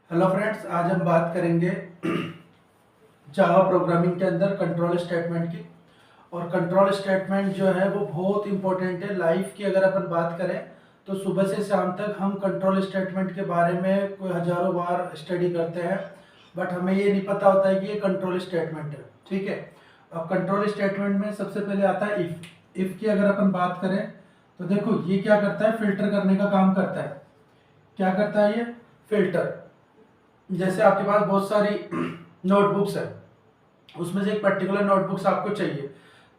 Hello friends, आज हम बात करेंगे जावा प्रोग्रामिंग के अंदर कंट्रोल स्टेटमेंट की। और कंट्रोल स्टेटमेंट जो है वो बहुत इंपॉर्टेंट है लाइफ की। अगर अपन बात करें तो सुबह से शाम तक हम कंट्रोल स्टेटमेंट के बारे में कोई हजारों बार स्टडी करते हैं, बट हमें ये नहीं पता होता है कि ये कंट्रोल स्टेटमेंट है। ठीक है, अब कंट्रोल स्टेटमेंट में सबसे पहले आता है इफ़ की अगर अपन बात करें तो देखो ये क्या करता है, फिल्टर करने का काम करता है। क्या करता है ये? फिल्टर। जैसे आपके पास बहुत सारी नोटबुक्स है, उसमें से एक पर्टिकुलर नोटबुक्स आपको चाहिए,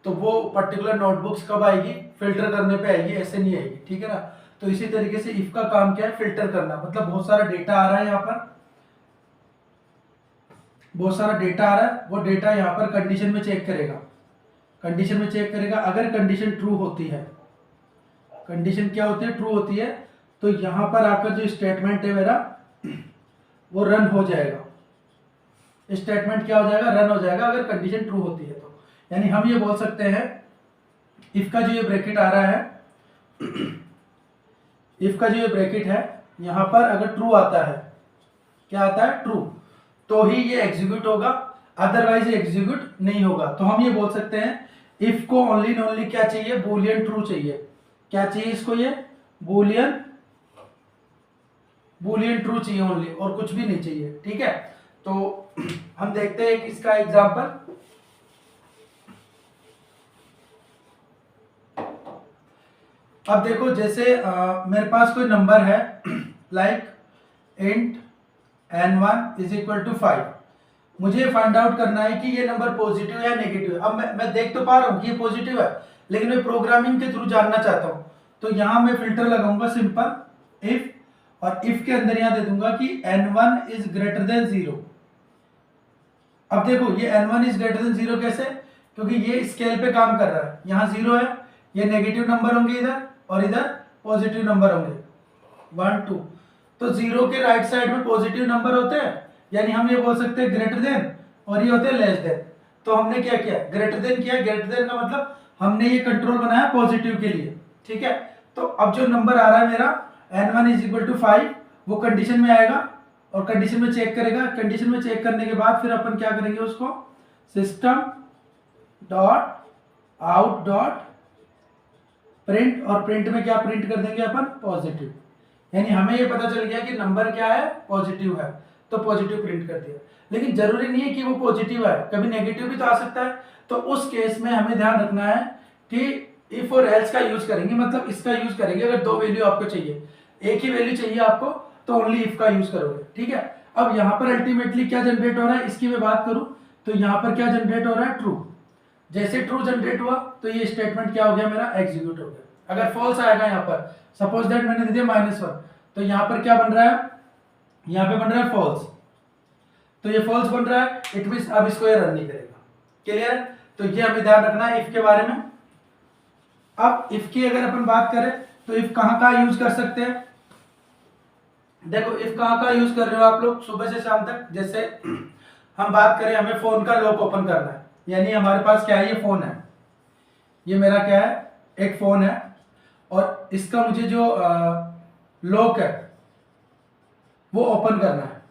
तो वो पर्टिकुलर नोटबुक्स कब आएगी? फिल्टर करने पे आएगी, ऐसे नहीं आएगी। ठीक है ना? तो इसी तरीके से इफ का काम क्या है? फिल्टर करना। मतलब बहुत सारा डेटा आ रहा है यहाँ पर, बहुत सारा डेटा आ रहा है, वो डेटा यहाँ पर कंडीशन में चेक करेगा। कंडीशन में चेक करेगा, अगर कंडीशन ट्रू होती है, कंडीशन क्या होती है? ट्रू होती है, तो यहाँ पर आकर जो स्टेटमेंट है मेरा वो रन हो जाएगा। स्टेटमेंट क्या हो जाएगा? रन हो जाएगा, अगर कंडीशन ट्रू होती है तो। यानी हम ये बोल सकते हैं इफ का जो ये ब्रैकेट आ रहा है इफ का जो ये ब्रैकेट है यहां पर अगर ट्रू आता है, क्या आता है? ट्रू, तो ही ये एग्जीक्यूट होगा, अदरवाइज ये एग्जीक्यूट नहीं होगा। तो हम ये बोल सकते हैं इफ को ओनली एंड ओनली क्या चाहिए? बूलियन ट्रू चाहिए। क्या चाहिए इसको? ये बूलियन बूलियन ट्रू चाहिए ओनली, और कुछ भी नहीं चाहिए। ठीक है, तो हम देखते हैं इसका एग्जांपल। अब देखो, जैसे मेरे पास कोई नंबर है like int n1 is equal to 5। मुझे फाइंड आउट करना है कि ये नंबर पॉजिटिव है या नेगेटिव है। अब मैं देख तो पा रहा हूँ कि ये पॉजिटिव है, लेकिन मैं प्रोग्रामिंग के थ्रू जानना चाहता हूँ। तो यहाँ मैं फिल्टर लगाऊंगा सिंपल इफ, और इफ के अंदर यहाँ दे दूंगा कि n1 इज ग्रेटर देन 0। अब देखो ये n1 इज ग्रेटर देन 0 कैसे? क्योंकि ये स्केल पे काम कर रहा है। यहाँ 0 है, ये नेगेटिव नंबर होंगे इधर, और इधर पॉजिटिव नंबर होंगे 1 2। तो 0 के राइट साइड में पॉजिटिव नंबर होते हैं, यानी हम ये बोल सकते हैं ग्रेटर देन, और ये होते हैं लेस देन। तो हमने क्या किया? ग्रेटर देन किया। ग्रेटर देन का मतलब हमने ये कंट्रोल बनाया पॉजिटिव के लिए। ठीक है, तो अब जो नंबर आ रहा है मेरा n1 इज इक्वल टू 5, वो कंडीशन में आएगा और कंडीशन में चेक करेगा। कंडीशन में चेक करने के बाद फिर अपन क्या करेंगे? उसको system dot out dot print, और प्रिंट में क्या प्रिंट कर देंगे अपन? पॉजिटिव। यानी हमें ये पता चल गया कि नंबर क्या है? पॉजिटिव है, तो पॉजिटिव प्रिंट कर दिया। लेकिन जरूरी नहीं है कि वो पॉजिटिव है, कभी नेगेटिव भी तो आ सकता है। तो उस केस में हमें ध्यान रखना है कि इफ और एल्स का यूज करेंगे, मतलब इसका यूज करेंगे। अगर दो वैल्यू आपको चाहिए, एक ही वैल्यू चाहिए आपको, तो ओनली इफ का यूज करोगे। ठीक है, अब यहाँ पर अल्टीमेटली क्या जनरेट हो रहा है इसकी मैं बात करूं, तो यहाँ पर क्या जनरेट हो रहा है? ट्रू। जैसे ट्रू जनरेट हुआ तो ये स्टेटमेंट क्या हो गया? मेरा एग्जीक्यूट हो गया। अगर फॉल्स आएगा यहाँ पर, सपोज दैट मैंने दे दिया -1, तो यहाँ पर क्या बन रहा है? यहाँ पे बन रहा है फॉल्स। तो ये फॉल्स बन रहा है, इट मींस अब इसको ये रन नहीं करेगा। क्लियर है? तो ये हमें ध्यान रखना है इफ के बारे में। अब इफ की अगर अपन बात करें तो इफ कहाँ कहाँ यूज कर सकते हैं? देखो इफ कहाँ कहाँ यूज कर रहे हो आप लोग सुबह से शाम तक। जैसे हम बात करें, हमें फोन का लॉक ओपन करना है, यानी हमारे पास क्या है? ये फोन है, ये मेरा क्या है? एक फोन है, और इसका मुझे जो लॉक है वो ओपन करना है।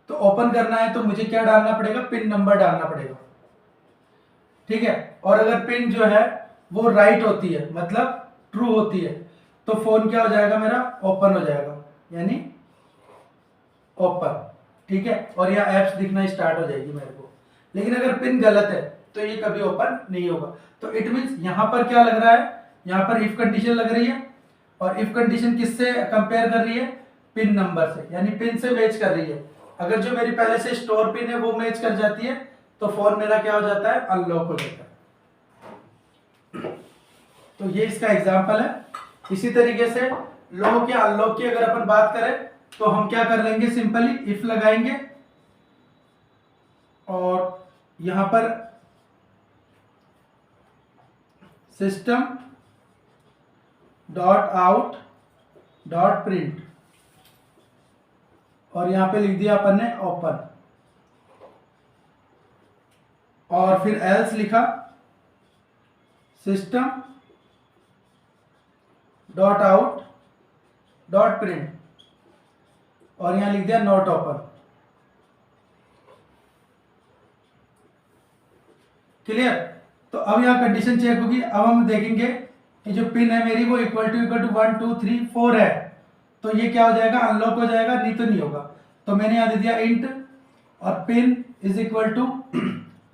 तो ओपन करना है तो मुझे क्या डालना पड़ेगा? पिन नंबर डालना पड़ेगा। ठीक है, और अगर पिन जो है वो राइट होती है, मतलब ट्रू होती है, तो फोन क्या हो जाएगा? मेरा ओपन हो जाएगा, यानी ओपन। ठीक है, और यहाँ एप्स दिखना स्टार्ट हो जाएगी मेरे को। लेकिन अगर पिन गलत है तो ये कभी ओपन नहीं होगा। तो इट मींस यहाँ पर क्या लग रहा है? यहाँ पर इफ कंडीशन लग रही है, और इफ कंडीशन किससे कंपेयर कर रही है? पिन नंबर से, यानी पिन से मैच कर रही है। अगर जो मेरी पहले से स्टोर पिन है वो मैच कर जाती है, तो फोन मेरा क्या हो जाता है? अनलॉक हो जाता है। तो ये इसका एग्जाम्पल है। इसी तरीके से लॉक या अनलॉक की अगर अपन बात करें तो हम क्या कर लेंगे? सिंपली इफ लगाएंगे, और यहां पर system dot out dot print, और यहां पे लिख दिया अपन ने ओपन, और फिर एल्स लिखा system dot out dot print, और यहाँ लिख दिया नॉट ओपन। क्लियर? तो अब यहाँ कंडीशन चेक होगी। अब हम देखेंगे कि जो पिन है मेरी वो इक्वल टू 1 2 3 4 है, तो ये क्या हो जाएगा, अनलॉक हो जाएगा, नहीं तो नहीं होगा। तो मैंने यहाँ दे दिया इंट और पिन इज इक्वल टू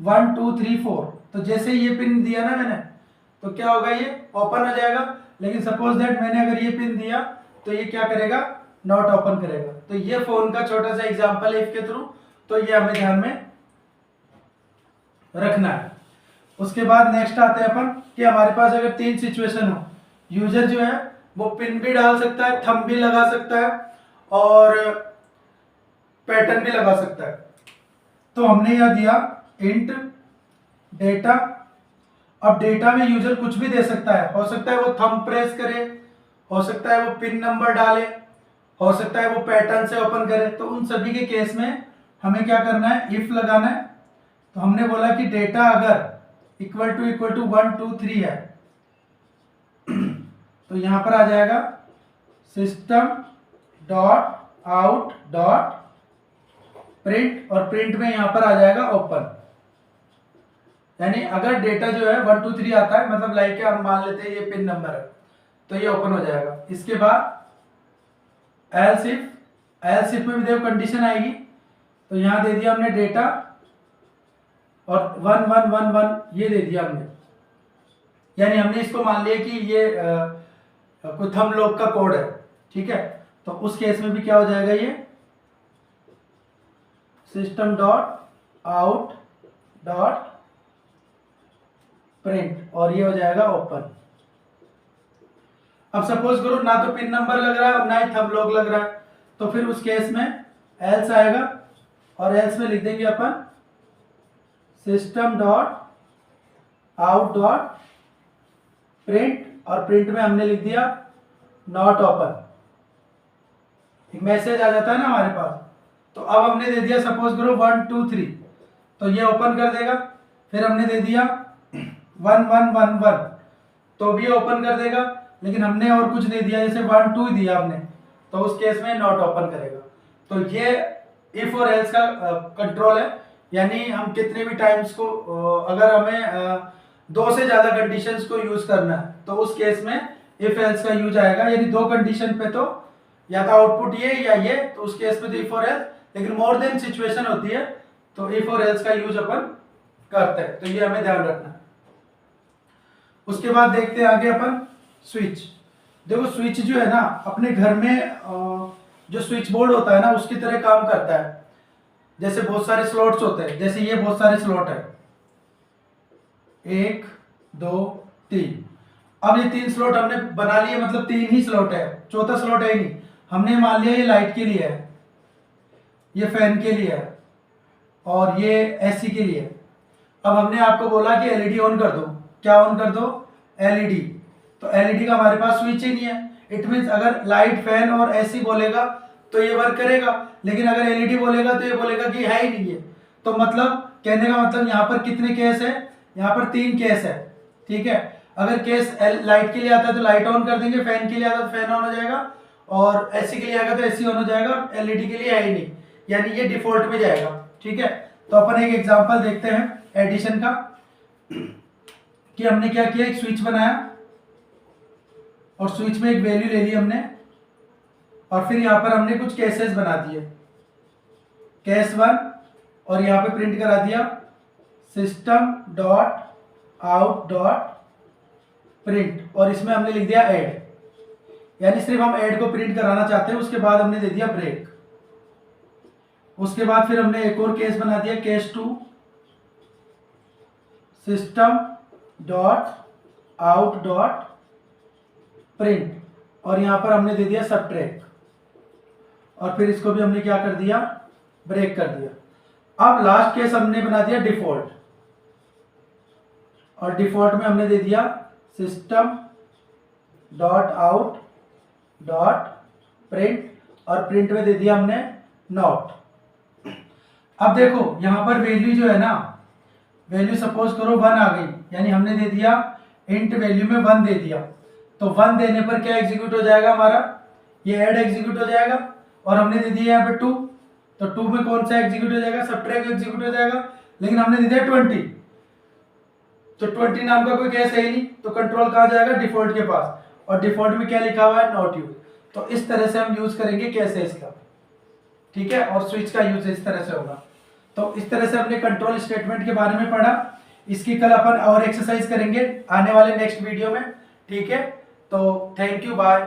1 2 3 4। तो जैसे ये पिन दिया ना मैंने, तो क्या होगा, ये ओपन हो जाएगा। लेकिन सपोज दैट मैंने अगर ये पिन दिया तो ये क्या करेगा, नॉट ओपन करेगा। तो ये फोन का छोटा सा एग्जांपल है इफ के थ्रू, तो ये हमें ध्यान में रखना है। उसके बाद नेक्स्ट आते हैं अपन कि हमारे पास अगर 3 सिचुएशन हो, यूजर जो है वो पिन भी डाल सकता है, थंब भी लगा सकता है और पैटर्न भी लगा सकता है। तो हमने यह दिया इंट डेटा। अब डेटा में यूजर कुछ भी दे सकता है, हो सकता है वो थंब प्रेस करे, हो सकता है वो पिन नंबर डाले, हो सकता है वो पैटर्न से ओपन करे। तो उन सभी के केस में हमें क्या करना है, इफ लगाना है। तो हमने बोला कि डेटा अगर इक्वल टू 1 2 3 है तो यहां पर आ जाएगा system dot out dot print, और प्रिंट में यहां पर आ जाएगा ओपन। यानी अगर डेटा जो है 1 2 3 आता है, मतलब लाइक हम मान लेते हैं ये पिन नंबर है, तो ये ओपन हो जाएगा। इसके बाद एल्स इफ में भी देखो कंडीशन आएगी। तो यहां दे दिया हमने डेटा और 1 1 1 1 ये दे दिया हमने, यानी हमने इसको मान लिया कि ये कोई थंब लॉक का कोड है, ठीक है। तो उस केस में भी क्या हो जाएगा, ये system dot out dot print और ये हो जाएगा ओपन। अब सपोज करो ना तो पिन नंबर लग रहा है और ना ही थंब लॉक लग रहा है, तो फिर उस केस में एल्स आएगा और एल्स में लिख देंगे अपन system dot out dot print, और प्रिंट में हमने लिख दिया नॉट ओपन। एक मैसेज आ जाता है ना हमारे पास। तो अब हमने दे दिया सपोज करो 1 2 3, तो ये ओपन कर देगा। फिर हमने दे दिया 1 1 1 1, तो भी ओपन कर देगा। लेकिन हमने और कुछ दे दिया, जैसे 1 2 दिया हमने, तो उस केस में नॉट ओपन करेगा। तो ये इफ और एल्स का कंट्रोल है, यानी हम कितने भी टाइम्स को अगर हमें 2 से ज्यादा कंडीशंस को यूज करना है तो उस केस में इफ एल्स का यूज आएगा। यानी 2 कंडीशन पे तो या तो आउटपुट ये या ये, तो उस केस में तो इफ और एल्स। लेकिन मोर देन सिचुएशन होती है तो इफ और एल्स का यूज अपन करते हैं, तो ये हमें ध्यान रखना है। उसके बाद देखते हैं आगे अपन स्विच। देखो स्विच जो है ना अपने घर में जो स्विच बोर्ड होता है ना उसकी तरह काम करता है। जैसे बहुत सारे स्लॉट्स होते हैं, जैसे ये बहुत सारे स्लॉट है, 1 2 3। अब ये 3 स्लॉट हमने बना लिए, मतलब 3 ही स्लॉट है, चौथा स्लॉट है ही नहीं। हमने मान लिया ये लाइट के लिए है, ये फैन के लिए है और ये एसी के लिए है। अब हमने आपको बोला कि एलईडी ऑन कर दो, क्या ऑन कर दो, एलईडी। तो एलईडी का हमारे पास स्विच ही नहीं है। इट मींस अगर लाइट फैन और एसी बोलेगा तो ये वर्क करेगा, लेकिन अगर एलईडी बोलेगा तो ये बोलेगा कि है ही नहीं है। तो मतलब कहने का मतलब यहाँ पर कितने केस है, यहाँ पर 3 केस है, ठीक है। अगर केस लाइट के लिए आता है तो लाइट ऑन कर देंगे, फैन के लिए आता है तो फैन ऑन हो जाएगा, और एसी के लिए आएगा तो एसी ऑन हो जाएगा, एलईडी के लिए है ही नहीं, यानी ये डिफॉल्ट में जाएगा, ठीक है। तो अपन एक एग्जांपल देखते हैं एडिशन का, कि हमने क्या किया, एक स्विच बनाया और स्विच में एक वैल्यू ले ली हमने, और फिर यहाँ पर हमने कुछ केसेस बना दिए, केस 1, और यहाँ पे प्रिंट करा दिया system dot out dot print, और इसमें हमने लिख दिया ऐड, यानी सिर्फ हम ऐड को प्रिंट कराना चाहते हैं। उसके बाद हमने दे दिया ब्रेक। उसके बाद फिर हमने एक और केस बना दिया, case 2, system dot out dot print, और यहां पर हमने दे दिया सबट्रैक्ट, और फिर इसको भी हमने क्या कर दिया, ब्रेक कर दिया। अब लास्ट केस हमने बना दिया डिफॉल्ट, और डिफॉल्ट में हमने दे दिया system dot out dot print, और प्रिंट में दे दिया हमने नॉट। अब देखो यहां पर वैल्यू जो है ना, वैल्यू सपोज करो 1 आ गई, यानी हमने दे दिया इंट वैल्यू में 1 दे दिया। तो 1 देने पर क्या एग्जीक्यूट हो जाएगा हमारा, ये ऐड एग्जीक्यूट हो जाएगा, और हमने दे दिया यहाँ पे 2, तो 2 में कौन सा एग्जीक्यूट हो जाएगा, सबट्रैक्ट एग्जीक्यूट हो जाएगा, लेकिन हमने दे दिया 20, तो 20 नाम का कोई केस है ही नहीं, तो कंट्रोल कहाँ जाएगा, डिफॉल्ट के पास, और डिफॉल्ट में क्या लिखा हुआ है, नॉट यूज। तो इस तरह से हम यूज करेंगे कैसे इसका, ठीक है, और स्विच का यूज इस तरह से होगा। तो इस तरह से हमने कंट्रोल स्टेटमेंट के बारे में पढ़ा। इसकी कल अपन और एक्सरसाइज करेंगे आने वाले नेक्स्ट वीडियो में, ठीक है। तो थैंक यू, बाय।